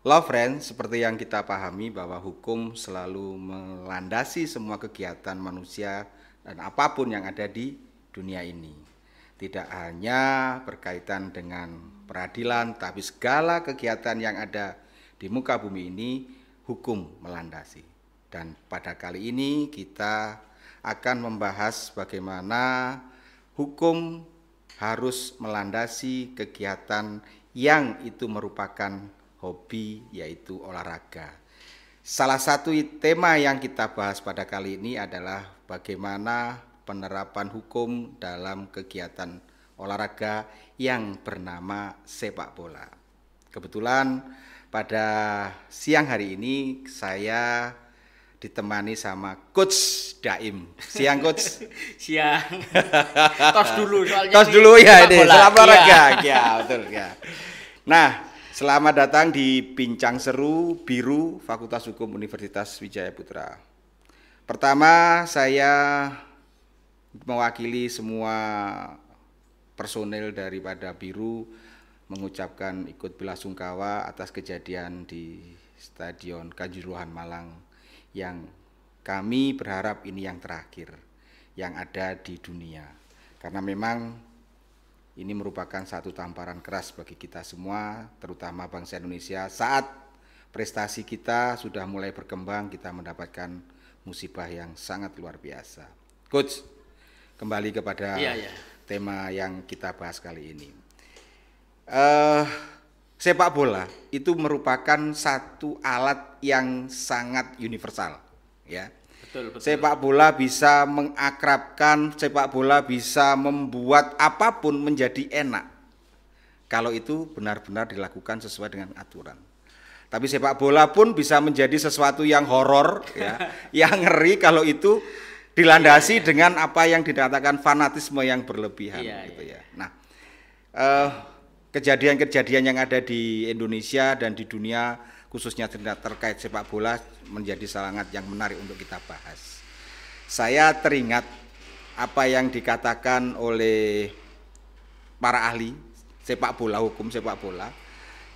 Law friends, seperti yang kita pahami bahwa hukum selalu melandasi semua kegiatan manusia dan apapun yang ada di dunia ini. Tidak hanya berkaitan dengan peradilan, tapi segala kegiatan yang ada di muka bumi ini hukum melandasi. Dan pada kali ini kita akan membahas bagaimana hukum harus melandasi kegiatan yang itu merupakan hobi, yaitu olahraga. Salah satu tema yang kita bahas pada kali ini adalah bagaimana penerapan hukum dalam kegiatan olahraga yang bernama sepak bola. Kebetulan pada siang hari ini saya ditemani sama Coach Daim. Siang Coach. Siang. Tos dulu soalnya. Tos dulu ya ini, bola. selamat olahraga. Ya, betul ya. Nah, selamat datang di Bincang Seru Biru Fakultas Hukum Universitas Wijaya Putra. Pertama, saya mewakili semua personel daripada Biru mengucapkan ikut belasungkawa atas kejadian di Stadion Kanjuruhan Malang yang kami berharap ini yang terakhir yang ada di dunia. Karena memang ini merupakan satu tamparan keras bagi kita semua, terutama bangsa Indonesia. Saat prestasi kita sudah mulai berkembang, kita mendapatkan musibah yang sangat luar biasa. Coach, kembali kepada tema yang kita bahas kali ini. Sepak bola itu merupakan satu alat yang sangat universal, ya. Betul. Sepak bola bisa mengakrabkan, sepak bola bisa membuat apapun menjadi enak kalau itu benar-benar dilakukan sesuai dengan aturan. Tapi sepak bola pun bisa menjadi sesuatu yang horor, ya, yang ngeri kalau itu dilandasi dengan apa yang dikatakan fanatisme yang berlebihan, gitu ya. Nah, kejadian-kejadian yang ada di Indonesia dan di dunia khususnya terkait sepak bola menjadi sangat yang menarik untuk kita bahas. Saya teringat apa yang dikatakan oleh para ahli sepak bola, hukum sepak bola,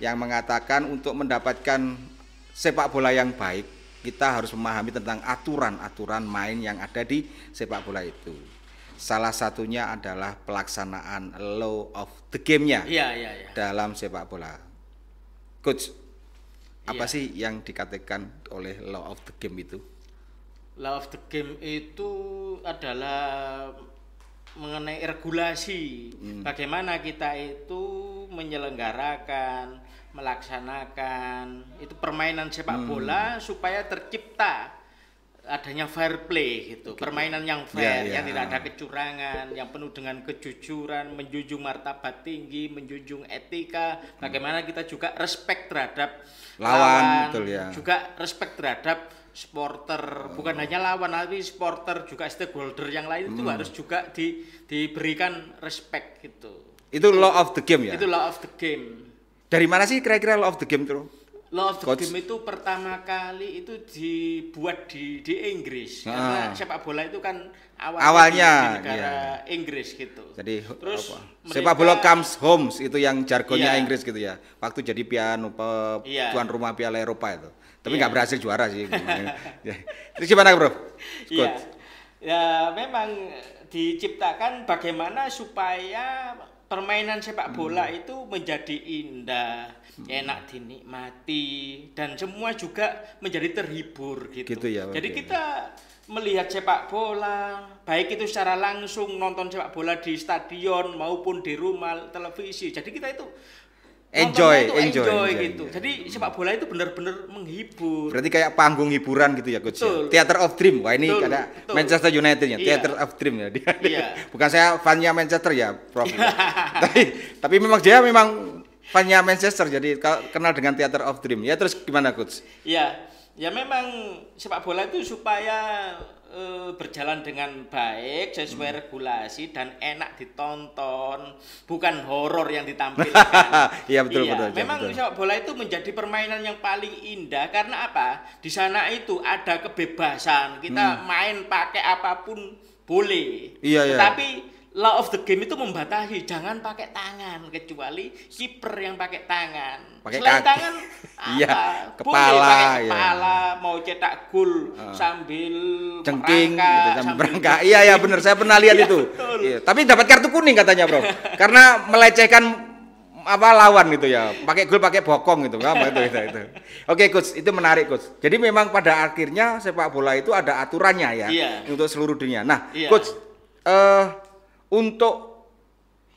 yang mengatakan untuk mendapatkan sepak bola yang baik, kita harus memahami tentang aturan-aturan main yang ada di sepak bola itu. Salah satunya adalah pelaksanaan law of the game-nya dalam sepak bola. Coach, apa sih yang dikatakan oleh law of the game itu? Law of the game itu adalah mengenai regulasi. Bagaimana kita itu menyelenggarakan, melaksanakan itu permainan sepak bola supaya tercipta adanya fair play gitu, permainan yang fair, yang tidak ada kecurangan, yang penuh dengan kejujuran, menjunjung martabat tinggi, menjunjung etika, bagaimana kita juga respect terhadap lawan, betul, ya. Juga respect terhadap supporter, bukan hanya lawan, tapi supporter juga stakeholder yang lain itu harus juga diberikan respect gitu. Itu law of the game ya? Itu law of the game. Dari mana sih kira-kira law of the game itu? Law of the game itu pertama kali itu dibuat di Inggris, karena sepak bola itu kan awalnya di negara Inggris gitu. Jadi terus sepak bola comes home itu yang jargonnya Inggris gitu ya. Waktu jadi tuan rumah Piala Eropa itu. Tapi nggak berhasil juara sih. Terus gimana, Bro? Ya memang diciptakan bagaimana supaya permainan sepak bola itu menjadi indah, enak dinikmati, dan semua juga menjadi terhibur gitu. Ya, jadi kita melihat sepak bola, baik itu secara langsung nonton sepak bola di stadion maupun di rumah televisi. Jadi kita itu enjoy gitu. Jadi sepak bola itu benar-benar menghibur. Berarti kayak panggung hiburan gitu ya, Coach. Theater of Dream. Wah, ini ada Manchester United ya, Theater of Dream ya. Bukan saya fannya Manchester ya, Prof. tapi memang dia memang fannya Manchester, jadi kenal dengan Theater of Dream. Ya, terus gimana, Coach? Ya memang sepak bola itu supaya berjalan dengan baik sesuai regulasi dan enak ditonton, bukan horor yang ditampilkan. Iya betul. Memang sepak bola itu menjadi permainan yang paling indah karena apa? Di sana itu ada kebebasan, kita main pakai apapun boleh. Tetapi law of the game itu membatasi jangan pakai tangan kecuali kiper yang pakai tangan. Pakai Selain kaki. tangan Iya, apa? kepala, Boleh pakai ya. kepala, mau cetak gol sambil Jengking merangkak, gitu, sambil sambil berangkat. Iya ya benar, saya pernah lihat Iya, itu. betul. Iya. Tapi dapat kartu kuning katanya, Bro. Karena melecehkan apa lawan gitu ya. Pakai gol pakai bokong gitu. Apa itu. Oke, coach, itu menarik, coach. Jadi memang pada akhirnya sepak bola itu ada aturannya ya Iya. untuk seluruh dunia. Nah, Iya. coach, untuk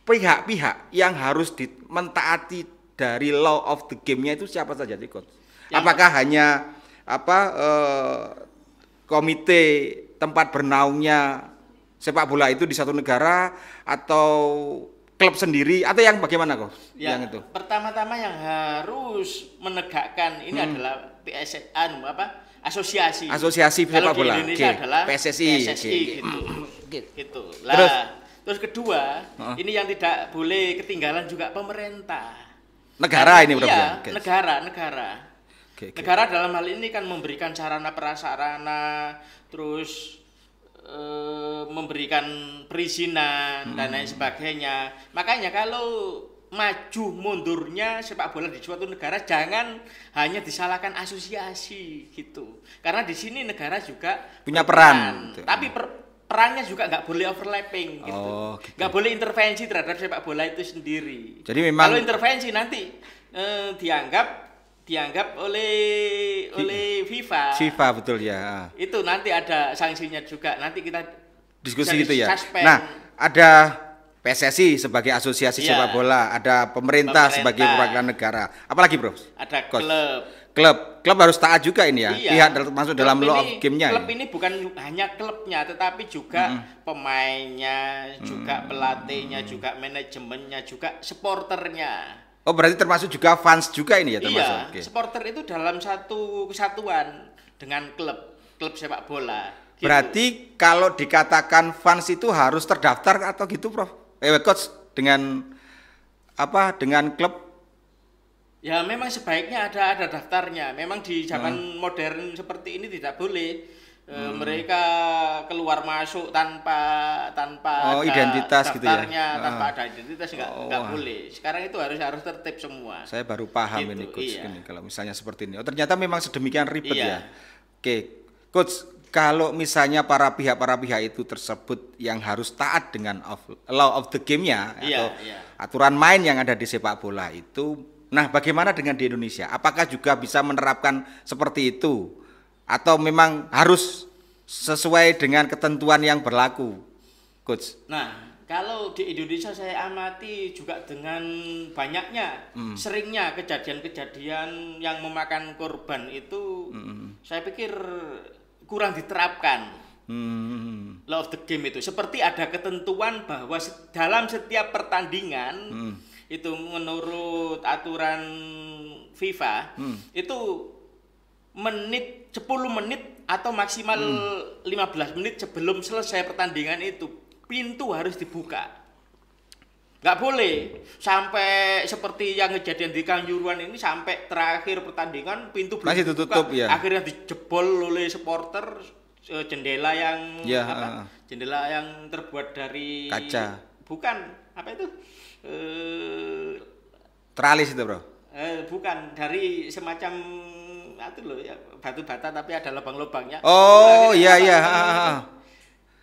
pihak-pihak yang harus mentaati dari law of the game-nya itu siapa saja sih, coach? Apakah hanya komite tempat bernaungnya sepak bola itu di satu negara atau klub sendiri atau yang bagaimana, kok? Ya, Yang itu. pertama-tama yang harus menegakkan ini adalah asosiasi. Asosiasi Kalau sepak bola. di Indonesia Oke. adalah PSSI. PSSI Oke. gitu. Terus? Terus kedua, ini yang tidak boleh ketinggalan juga pemerintah. Negara ini, Bro. Iya, Oke. negara. Oke. Negara dalam hal ini kan memberikan sarana prasarana, terus memberikan perizinan dan lain sebagainya. Makanya kalau maju mundurnya sepak bola di suatu negara jangan hanya disalahkan asosiasi gitu. Karena di sini negara juga Punya berperan. peran. Tapi perannya juga nggak boleh overlapping gitu. Oh, gitu. Nggak boleh intervensi terhadap sepak bola itu sendiri. Jadi memang Kalau intervensi nanti dianggap oleh FIFA. FIFA betul ya. Itu nanti ada sanksinya juga. Nanti kita Diskusi bisa gitu ya. disuspend. Nah, ada PSSI sebagai asosiasi Iya. sepak bola, ada pemerintah sebagai perwakilan negara. Apalagi, Bro? ada Coach. klub. Klub harus taat juga ini ya. Iya. Pihak masuk dalam Klub law ini- of game-nya. Klub ini bukan hanya klubnya, tetapi juga pemainnya, juga pelatihnya, juga manajemennya, juga supporternya. Oh, berarti termasuk juga fans juga ini ya termasuk. Iya, Oke. supporter itu dalam satu kesatuan dengan klub sepak bola. Gitu. Berarti kalau dikatakan fans itu harus terdaftar atau gitu, Prof? Coach, dengan dengan klub? Ya memang sebaiknya ada daftarnya. Memang di zaman modern seperti ini tidak boleh mereka keluar masuk tanpa ada identitas gitu ya? daftarnya, tanpa ada identitas nggak boleh. Sekarang itu harus tertib semua. Saya baru paham Gitu, ini, Coach. iya. Ini, kalau misalnya seperti ini. Oh, ternyata memang sedemikian ribet Iya. ya. Oke, Coach, kalau misalnya para pihak itu tersebut yang harus taat dengan law of the game-nya Iya, atau iya. aturan main yang ada di sepak bola itu, nah bagaimana dengan di Indonesia? Apakah juga bisa menerapkan seperti itu? Atau memang harus sesuai dengan ketentuan yang berlaku, Coach? Nah, kalau di Indonesia saya amati juga dengan banyaknya, seringnya kejadian-kejadian yang memakan korban itu, saya pikir kurang diterapkan. Law of the game itu seperti ada ketentuan bahwa dalam setiap pertandingan itu menurut aturan FIFA itu 10 menit atau maksimal 15 menit sebelum selesai pertandingan itu pintu harus dibuka. Nggak boleh sampai seperti yang kejadian di Kanjuruhan ini sampai terakhir pertandingan pintu belum Masih dibuka. tutup, ya. Akhirnya dijebol oleh supporter jendela yang Ya, jendela yang terbuat dari kaca. Bukan apa itu? Teralis itu, Bro. Bukan dari semacam itu loh ya, batu bata tapi ada lubang-lubangnya. Oh, Akhirnya iya.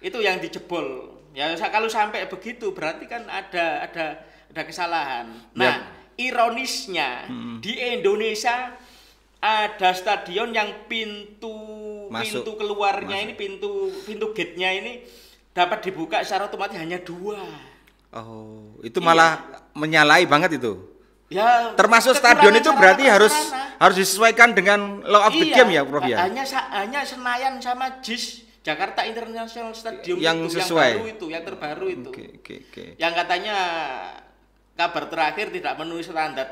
itu yang dijebol. Ya kalau sampai begitu berarti kan ada kesalahan. Nah, ironisnya di Indonesia ada stadion yang pintu keluarnya ini pintu gate-nya ini dapat dibuka secara otomatis hanya 2. Oh, itu malah menyalahi banget itu. Ya, Termasuk stadion itu berarti harus disesuaikan dengan law of the game ya, Prof ya. Hanya Senayan sama JIS Jakarta International Stadium Yang itu, sesuai. yang terbaru itu. Oke. Yang katanya kabar terakhir tidak memenuhi standar.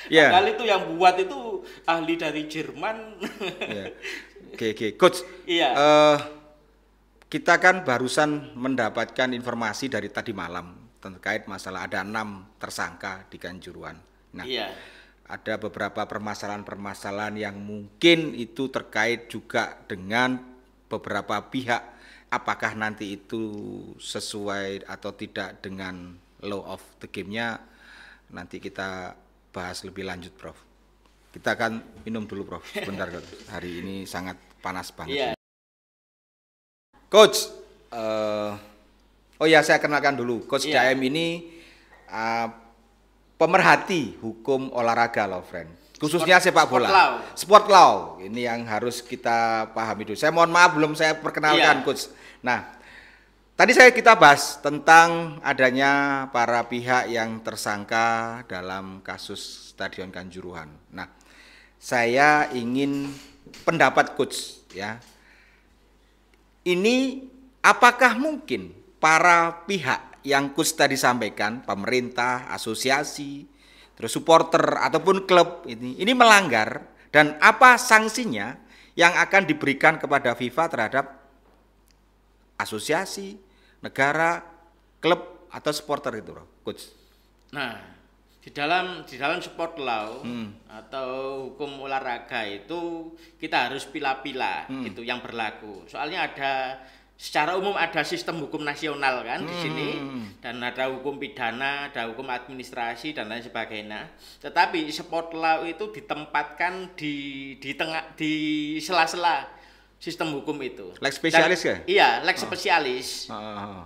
Ya. Padahal itu yang buat itu ahli dari Jerman. Ya. Oke. Coach. Iya. Kita kan barusan mendapatkan informasi dari tadi malam terkait masalah ada 6 tersangka di Kanjuruhan. Nah, Iya. ada beberapa permasalahan yang mungkin itu terkait juga dengan beberapa pihak apakah nanti itu sesuai atau tidak dengan law of the game-nya, nanti kita bahas lebih lanjut, Prof. Kita akan minum dulu, Prof. Sebentar, hari ini sangat panas banget. Coach, oh ya, saya kenalkan dulu. Coach Daem ini pemerhati hukum olahraga, loh, friend. Khususnya sepak bola. Sport law. Ini yang harus kita pahami dulu. Saya mohon maaf belum saya perkenalkan, Coach. Nah, tadi kita bahas tentang adanya para pihak yang tersangka dalam kasus Stadion Kanjuruhan. Nah, saya ingin pendapat Coach, ya. Ini apakah mungkin para pihak yang Coach tadi sampaikan, pemerintah, asosiasi, terus supporter ataupun klub ini melanggar, dan apa sanksinya yang akan diberikan kepada FIFA terhadap asosiasi, negara, klub atau supporter itu, Coach? Nah, di dalam sport law atau hukum olahraga itu kita harus pilah-pilah gitu yang berlaku. Soalnya secara umum ada sistem hukum nasional kan di sini, dan ada hukum pidana, ada hukum administrasi dan lain sebagainya. Tetapi sport law itu ditempatkan di sela-sela sistem hukum itu. Lex spesialis ya? Iya, lex spesialis.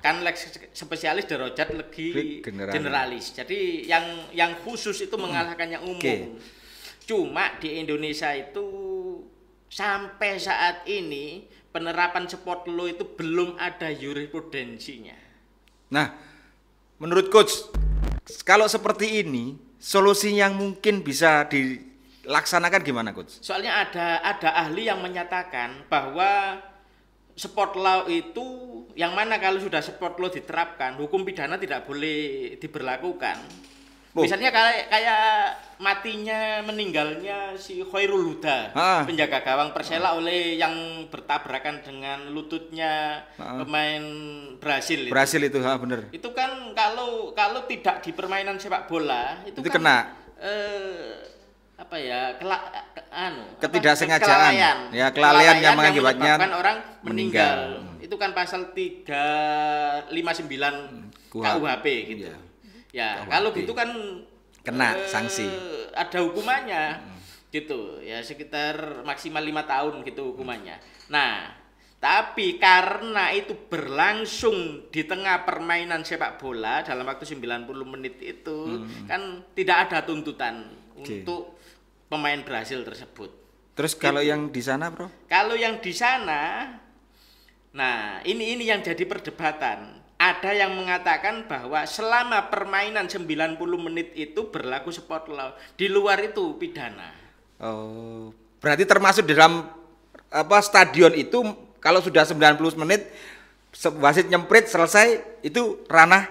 Kan lex spesialis derajat legi generalis. Jadi yang khusus itu mengalahkan yang umum. Cuma di Indonesia itu sampai saat ini penerapan sport law itu belum ada jurisprudensinya. Nah, menurut Coach, kalau seperti ini, solusi yang mungkin bisa dilaksanakan gimana, Coach? Soalnya ada ahli yang menyatakan bahwa sport law itu, yang mana kalau sudah sport law diterapkan, hukum pidana tidak boleh diberlakukan. Misalnya kayak meninggalnya si Khairul Huda, penjaga gawang Persela oleh yang bertabrakan dengan lututnya pemain Brasil itu. Bener. Itu kan kalau tidak di permainan sepak bola itu kan kena ketidaksengajaan. Kelalaian yang mengakibatkan orang meninggal. Itu kan pasal 359 KUHP gitu. Iya. Ya, kalau gitu kan kena sanksi. Ada hukumannya. Gitu. Ya sekitar maksimal 5 tahun gitu hukumannya. Nah, tapi karena itu berlangsung di tengah permainan sepak bola dalam waktu 90 menit itu, kan tidak ada tuntutan untuk pemain Brasil tersebut. Terus kalau yang di sana, Bro? Kalau yang di sana, nah ini yang jadi perdebatan. Ada yang mengatakan bahwa selama permainan 90 menit itu berlaku sport law. Di luar itu pidana. Oh, berarti termasuk di dalam stadion itu kalau sudah 90 menit wasit nyemprit selesai, itu ranah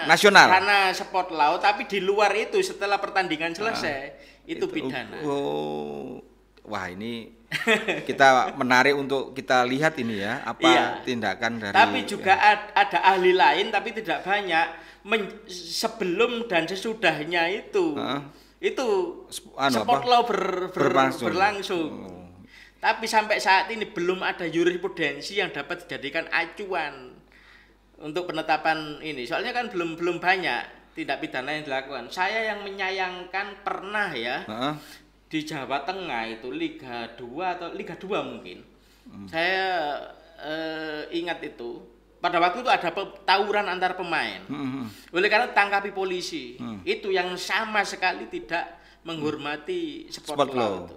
nasional. Ranah sport law, tapi di luar itu setelah pertandingan selesai itu pidana. Wah, ini kita menarik untuk kita lihat ini ya, tindakan dari. Tapi juga ada ahli lain, tapi tidak banyak. Sebelum dan sesudahnya itu sport law berlangsung. Tapi sampai saat ini belum ada jurisprudensi yang dapat dijadikan acuan untuk penetapan ini. Soalnya kan belum banyak tindak pidana yang dilakukan. Saya yang menyayangkan pernah di Jawa Tengah itu Liga 2 atau Liga 2 mungkin. Saya ingat itu pada waktu itu ada tawuran antar pemain. Oleh karena tangkapi polisi. Itu yang sama sekali tidak menghormati sport law itu.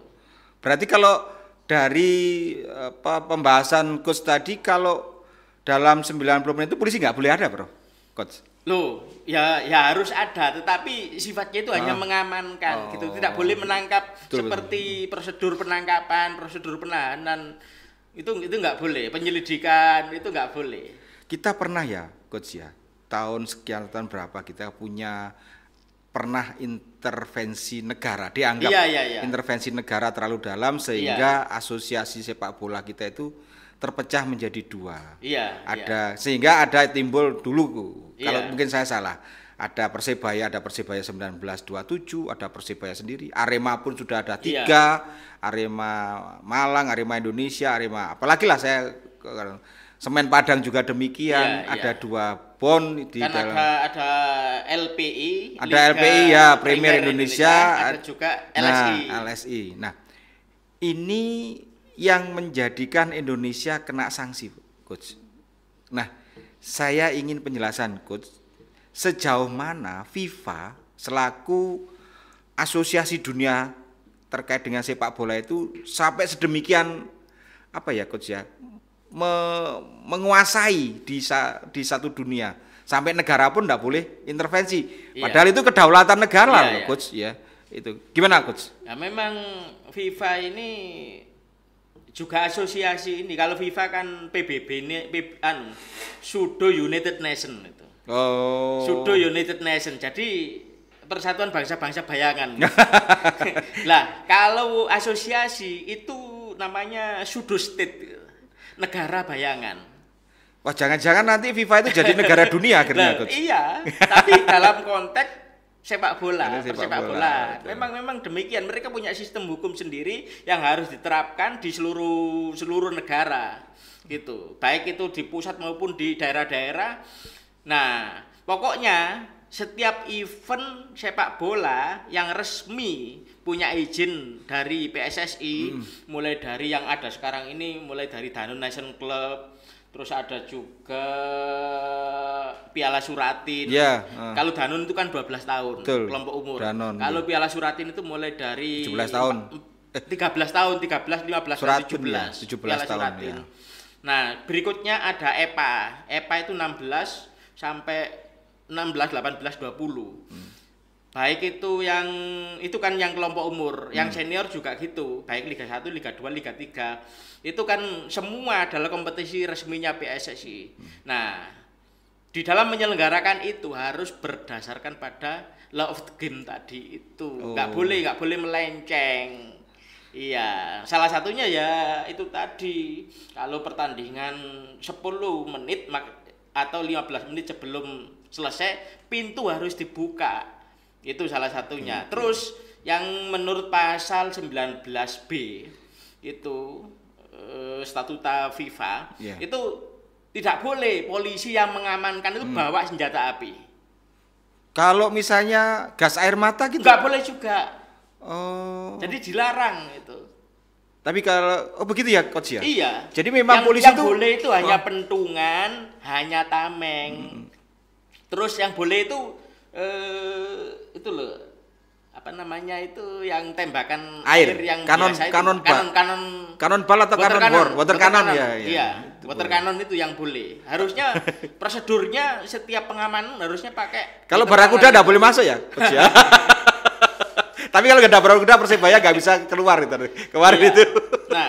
Berarti kalau dari pembahasan Coach tadi, kalau dalam 90 menit itu polisi nggak boleh ada, Bro, Coach? Loh, ya harus ada, tetapi sifatnya itu hanya mengamankan gitu, tidak boleh menangkap seperti prosedur penangkapan, prosedur penahanan. Itu nggak boleh, penyelidikan itu nggak boleh. Kita pernah ya, Coach ya, tahun berapa kita pernah intervensi negara, dianggap intervensi negara terlalu dalam sehingga asosiasi sepak bola kita itu terpecah menjadi dua. Sehingga ada timbul dulu, kalau mungkin saya salah, ada Persebaya 1927, ada Persebaya sendiri, Arema pun sudah ada 3, Arema Malang, Arema Indonesia, Arema apalagi lah saya Semen Padang juga demikian, Iya, ada iya. 2 BON di Kan dalam. ada LPI, Ada Liga LPI ya, Premier Indonesia, ada juga LSI. Nah, LSI. Nah, ini yang menjadikan Indonesia kena sanksi, Coach. Nah, saya ingin penjelasan, Coach. Sejauh mana FIFA selaku asosiasi dunia terkait dengan sepak bola itu sampai sedemikian apa ya, Coach ya? Menguasai di satu dunia. Sampai negara pun tidak boleh intervensi. Iya. Padahal itu kedaulatan negara Iya, loh, iya. Coach ya. Itu. Gimana, Coach? Ya memang FIFA ini juga asosiasi ini. Kalau FIFA kan PBB ini Sudo United Nation itu. Oh. Sudo United Nation. Jadi Persatuan Bangsa-Bangsa Bayangan. Lah, kalau asosiasi itu namanya Sudo State. Negara bayangan. Wah, jangan-jangan nanti FIFA itu jadi negara dunia akhirnya, Nah, Coach. iya, tapi dalam konteks sepak bola, Ada sepak persepak bola, bola. betul. Memang demikian. Mereka punya sistem hukum sendiri yang harus diterapkan di seluruh negara, gitu. Baik itu di pusat maupun di daerah-daerah. Nah, pokoknya setiap event sepak bola yang resmi punya izin dari PSSI, mulai dari yang ada sekarang ini, mulai dari Danone Nation Club, terus ada juga Piala Suratin. Ya, Kalau Danone itu kan 12 tahun, betul. kelompok umur. Danone, Kalau Piala Suratin itu mulai dari 17 tahun. 13 tahun, 13, 15, dan Suratin, 17. ya, 17 Piala tahun, Suratin. ya. Nah, berikutnya ada EPA. EPA itu 16 sampai 16, 18, 20. Baik itu kan yang kelompok umur, yang senior juga gitu. Baik Liga 1, Liga 2, Liga 3. Itu kan semua adalah kompetisi resminya PSSI. Nah, di dalam menyelenggarakan itu harus berdasarkan pada law of the game tadi itu. Nggak boleh melenceng. Iya, salah satunya ya itu tadi. Kalau pertandingan 10 menit atau 15 menit sebelum selesai, pintu harus dibuka. Itu salah satunya. Terus yang menurut pasal 19B itu statuta FIFA, itu tidak boleh polisi yang mengamankan itu bawa senjata api. Kalau misalnya gas air mata gitu? Nggak boleh juga. Oh. Jadi dilarang itu. Tapi kalau begitu ya, Coach ya? Iya. Jadi memang yang polisi itu boleh itu hanya pentungan, hanya tameng. Terus yang boleh itu loh, apa namanya itu yang tembakan air yang kanon biasa itu. kanon bal atau kanon bor, water cannon ya. Iya, water cannon itu yang boleh. Harusnya prosedurnya setiap pengamanan harusnya pakai. Kalau barakuda enggak boleh masuk ya, Coach ya. Tapi kalau nggak ada barakuda Persebaya nggak bisa keluar itu kemarin Iya. itu. Nah,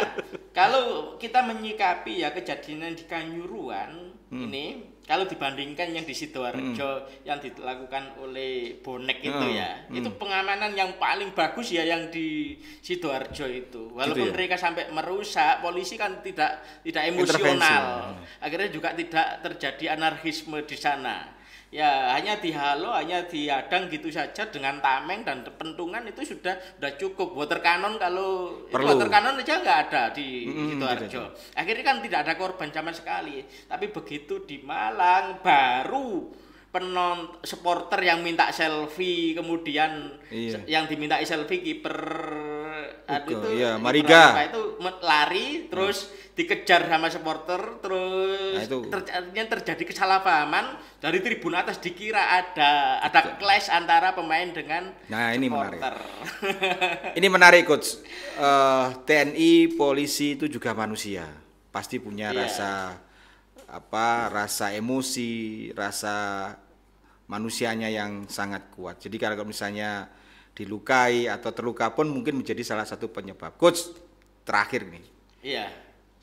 kalau kita menyikapi ya kejadian di Kanjuruhan ini, kalau dibandingkan yang di Sidoarjo yang dilakukan oleh bonek itu itu pengamanan yang paling bagus ya yang di Sidoarjo itu. Walaupun Gitu ya? mereka sampai merusak, polisi kan tidak emosional. Akhirnya juga tidak terjadi anarkisme di sana. Ya hanya dihalau, hanya diadang gitu saja dengan tameng dan pentungan itu sudah cukup. Water cannon kalau water cannon aja nggak ada di Sidoarjo. Akhirnya kan tidak ada korban sama sekali. Tapi begitu di Malang baru supporter yang minta selfie, kemudian yang diminta selfie kiper Mariga itu lari terus dikejar sama supporter, terus terjadi kesalahpahaman dari tribun atas, dikira ada clash antara pemain dengan ini supporter. Menarik. Ini menarik, Coach. TNI, polisi itu juga manusia, pasti punya rasa emosi, rasa manusianya yang sangat kuat. Jadi kalau misalnya dilukai atau terluka pun mungkin menjadi salah satu penyebab. Coach, terakhir nih. Iya.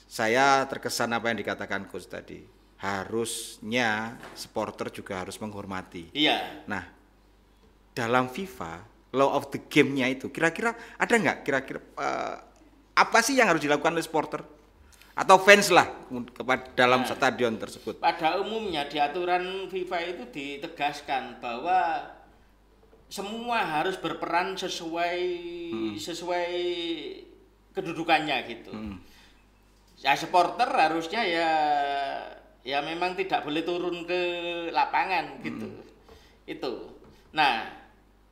Saya terkesan apa yang dikatakan Coach tadi. Harusnya supporter juga harus menghormati. Iya. Nah, dalam FIFA, law of the game-nya itu kira-kira ada nggak kira-kira apa sih yang harus dilakukan oleh supporter? Atau fans lah dalam stadion tersebut. Pada umumnya di aturan FIFA itu ditegaskan bahwa semua harus berperan sesuai kedudukannya gitu. Ya supporter harusnya ya memang tidak boleh turun ke lapangan gitu. Itu. Nah,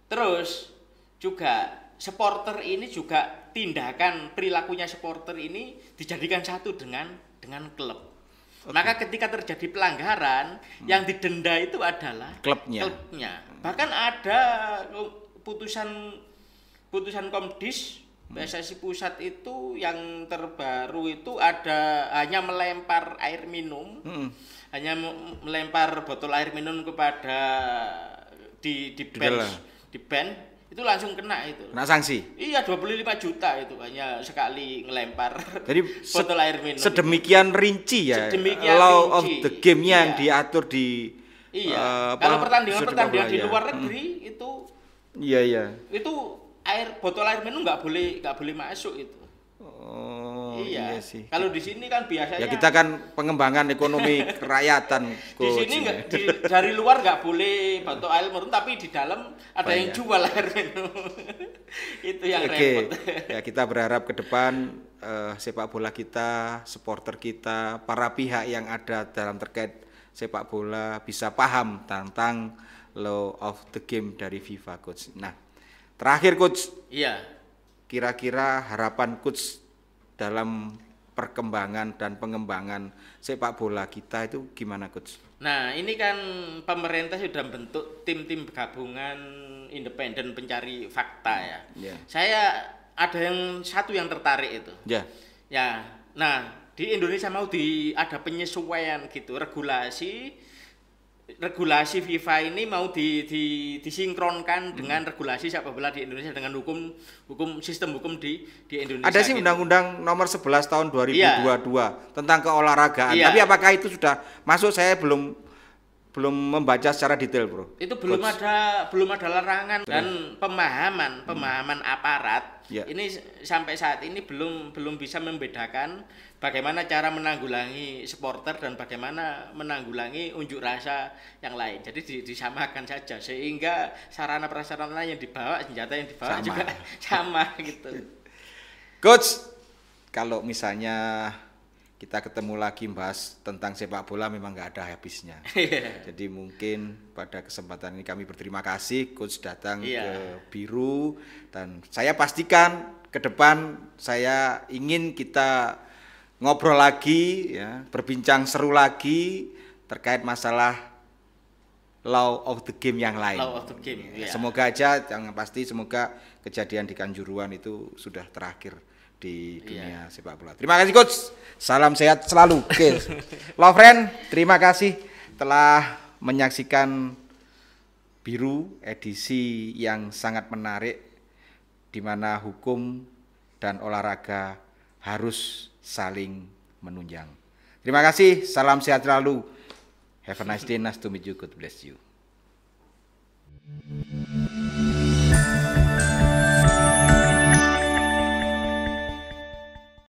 terus juga supporter ini juga tindakan perilakunya supporter ini dijadikan satu dengan klub. Maka ketika terjadi pelanggaran yang didenda itu adalah klubnya. Bahkan ada putusan Komdis PSSI Pusat itu yang terbaru itu ada hanya melempar air minum, hanya melempar botol air minum kepada di ban itu langsung kena itu. Kena sanksi. Iya 25 juta itu hanya sekali ngelempar. Jadi botol air minum. Sedemikian rinci ya. Sedemikian law rinci. of the game yang diatur di. Iya. Kalau pertandingan di luar negeri itu. Iya. Itu botol air minum nggak boleh masuk itu. Oh iya sih. Kalau di sini kan biasanya. Ya kita kan pengembangan ekonomi kerakyatan. Di sini dari luar nggak boleh botol air minum, tapi di dalam ada yang jual air minum. Itu yang repot. Ya kita berharap ke depan sepak bola kita, supporter kita, para pihak yang ada dalam terkait sepak bola bisa paham tentang law of the game dari FIFA, Coach. Nah, terakhir Coach. Iya. Kira-kira harapan Coach dalam perkembangan dan pengembangan sepak bola kita itu gimana, Coach? Nah, ini kan pemerintah sudah bentuk tim-tim gabungan independen pencari fakta ya. Yeah. Saya ada satu yang tertarik itu. Ya. Ya. Nah, di Indonesia mau ada penyesuaian gitu, regulasi FIFA ini mau disinkronkan dengan regulasi sepak bola di Indonesia dengan sistem hukum di Indonesia. Ada sih gitu. Undang-Undang Nomor 11 Tahun 2022 tentang keolahragaan. Tapi apakah itu sudah masuk? Saya belum membaca secara detail, Bro. Itu belum ada larangan dan pemahaman aparat. Ini sampai saat ini belum bisa membedakan bagaimana cara menanggulangi supporter dan bagaimana menanggulangi unjuk rasa yang lain. Jadi disamakan saja sehingga sarana prasarana yang dibawa, senjata yang dibawa juga sama gitu. Coach, kalau misalnya kita ketemu lagi bahas tentang sepak bola memang nggak ada habisnya. Jadi mungkin pada kesempatan ini kami berterima kasih Coach datang ke Biru, dan saya pastikan ke depan saya ingin kita ngobrol lagi ya, berbincang seru lagi terkait masalah law of the game yang lain. Law of the game. Semoga aja yang pasti semoga kejadian di Kanjuruhan itu sudah terakhir di dunia sepak bola. Terima kasih Coach. Salam sehat selalu. Oke. Love friend, terima kasih telah menyaksikan Biru edisi yang sangat menarik di mana hukum dan olahraga harus saling menunjang. Terima kasih. Salam sehat selalu. Have a nice day. Nice to meet you. God bless you.